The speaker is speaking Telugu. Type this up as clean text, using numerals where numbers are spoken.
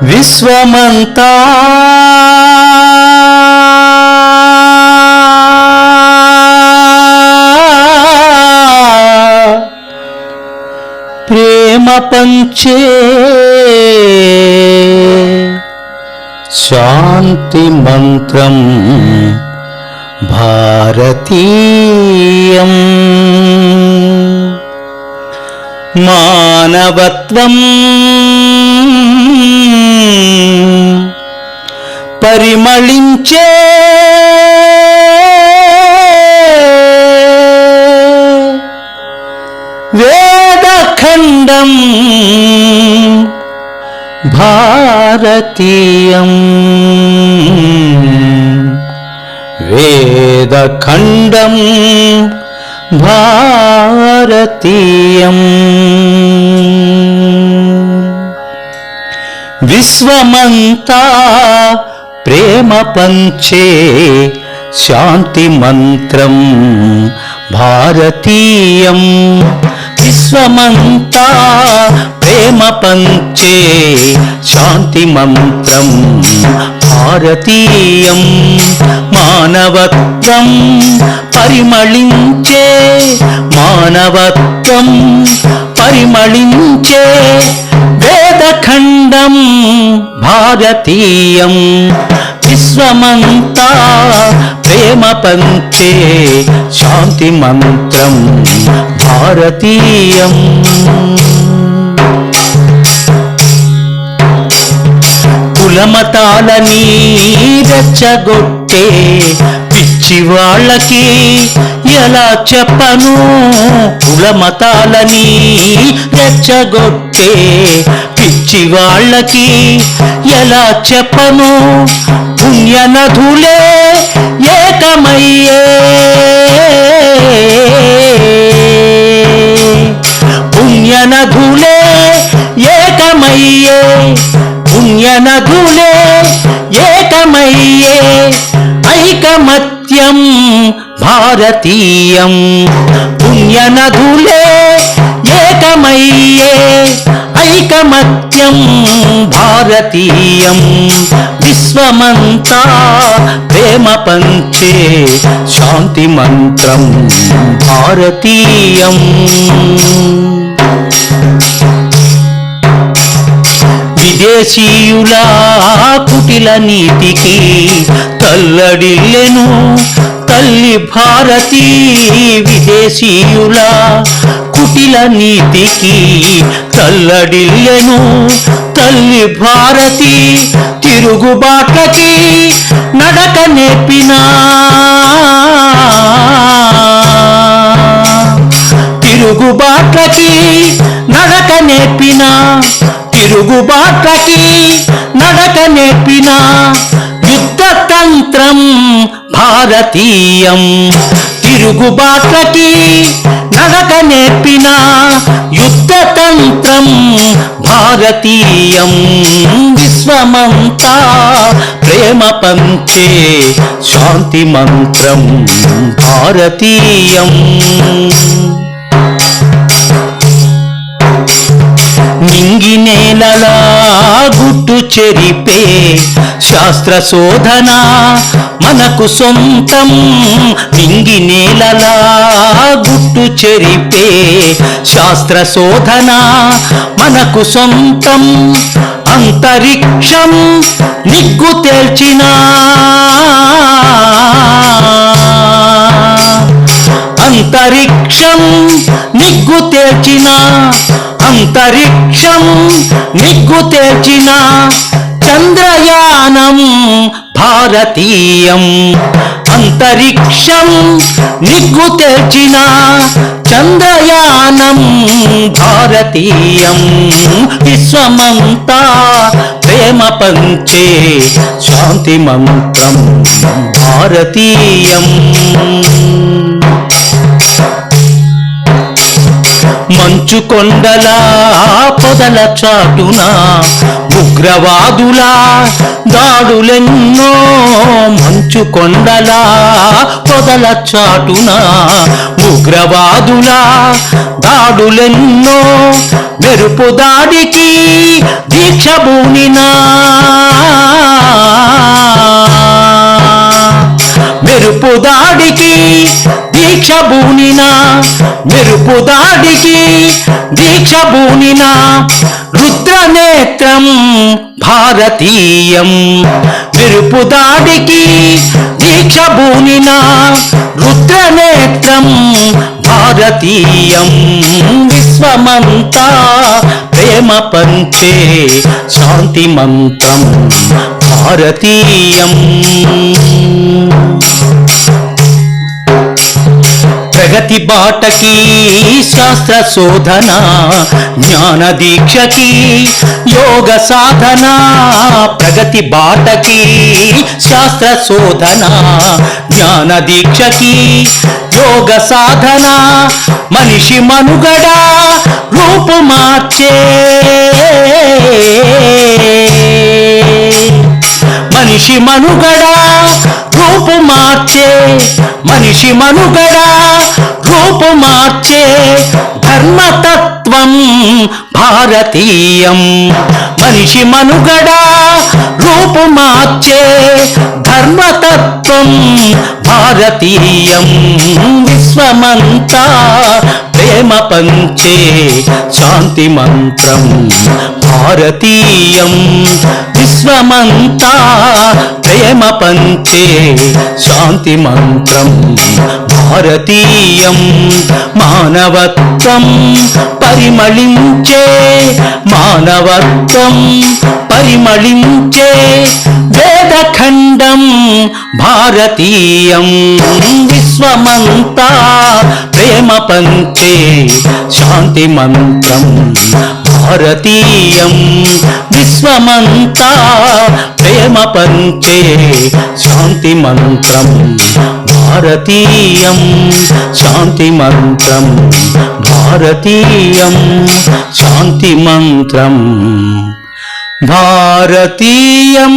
విశ్వమంతా ప్రేమ పంచే శాంతి మంత్రం భారతీయం. మానవత్వం పరిమళించే వేదఖండం భారతీయం. వేదఖండం భారతీయం. విశ్వమంతా ప్రేమ పంచే శాంతి మంత్రం భారతీయం. విశ్వమంతా ప్రేమ పంచే శాంతి మంత్రం భారతీయం. మానవత్వం పరిమళించే మానవత్వం పరిమళించే వేదఖండం భారతీయం. విశ్వమంతా ప్రేమ పంచే శాంతి మంత్రం భారతీయం. కులమతాలని రెచ్చగొట్టే పిచ్చి వాళ్ళకి ఎలా చెప్పను. కులమతాలని రెచ్చగొట్టే పిచ్చి వాళ్ళకి ఎలా చెప్పను. పుణ్యనదులే ఏకమయ్యే పుణ్యనదులే ఏకమయ్యే పుణ్యనదులే ఏకమయ్యే ఐకమత్యం భారతీయం. పుణ్యనదులే ఏకమయ్యే ఐకమత్యం భారతీయం. విశ్వమంతా ప్రేమ పంచే శాంతి మంత్రం భారతీయం. విదేశీయుల కుటిల నీతికి తల్లడిల్లెను తల్లి భారతి. విదేశీయుల కుటిల నీతికి తల్లడిల్లెను తల్లి భారతి. తిరుగుబాట్లకి నడక నేర్పినా తిరుగుబాట్లకి నడక నేర్పినా తిరుగుబాట్లకి నడక నేర్పిన యుద్ధతంత్రం భారతీయం. తిరుగుబాట్లకి నడక నేర్పిన యుద్ధతంత్రం భారతీయం. విశ్వమంతా ప్రేమ పంచే శాంతి మంత్రం భారతీయం. నింగి నేలలా గుట్టు చెరిపే శాస్త్ర శోధన మనకు సొంతం. నింగి నేలలా గుట్టు చెరిపే శాస్త్ర శోధన మనకు సొంతం. అంతరిక్షం నిగ్గు తేల్చిన అంతరిక్షం నిగ్గు తేల్చిన అంతరిక్షం నిగ్గు తేల్చిన చంద్రయానం భారతీయం. అంతరిక్షం నిగ్గు తేల్చిన చంద్రయానం భారతీయం. విశ్వమంతా ప్రేమ పంచే శాంతి మంత్రం భారతీయం. మంచు కొండల పొదల చాటున ఉగ్రవాదుల దాడులెన్నో మంచు కొండలా పొదల చాటున ఉగ్రవాదుల దాడులెన్నో మెరుపు దాడికి దీక్ష బూనినా మెరుపు దాడికి దీక్ష బూనినా మెరుపు దాడికి దీక్ష బూనినా రుద్రనేత్రం భారతీయం మెరుపు దాడికి దీక్ష బూనినా రుద్రనేత్రం భారతీయం విశ్వమంతా ప్రేమ పంచే శాంతి మంత్రం భారతీయం ప్రగతి బాటకి శాస్త్ర శోధన జ్ఞాన దీక్షకి యోగ సాధన ప్రగతి బాటకి శాస్త్ర శోధన జ్ఞాన దీక్షకి యోగ సాధన మనిషి మనుగడ రూపు మార్చే మనిషి మనుగడ రూపు మార్చే మనిషి మనుగడ రూపు మార్చే ధర్మతత్వం భారతీయం మనిషి మనుగడ రూపు మార్చే ధర్మతత్వం భారతీయం విశ్వమంతా ప్రేమ పంచే శాంతి మంత్రం భారతీయం విశ్వమంతా ప్రేమ పంచే శాంతి మంత్రం భారతీయం మానవత్వం పరిమళించే మానవత్వం పరిమళించే వేదఖండం భారతీయం విశ్వమంతా ప్రేమ పంచే శాంతి మంత్రం భారతీయం విశ్వమంతా ప్రేమ పంచే శాంతి మంత్రం భారతీయం శాంతి మంత్రం భారతీయం శాంతి మంత్రం భారతీయం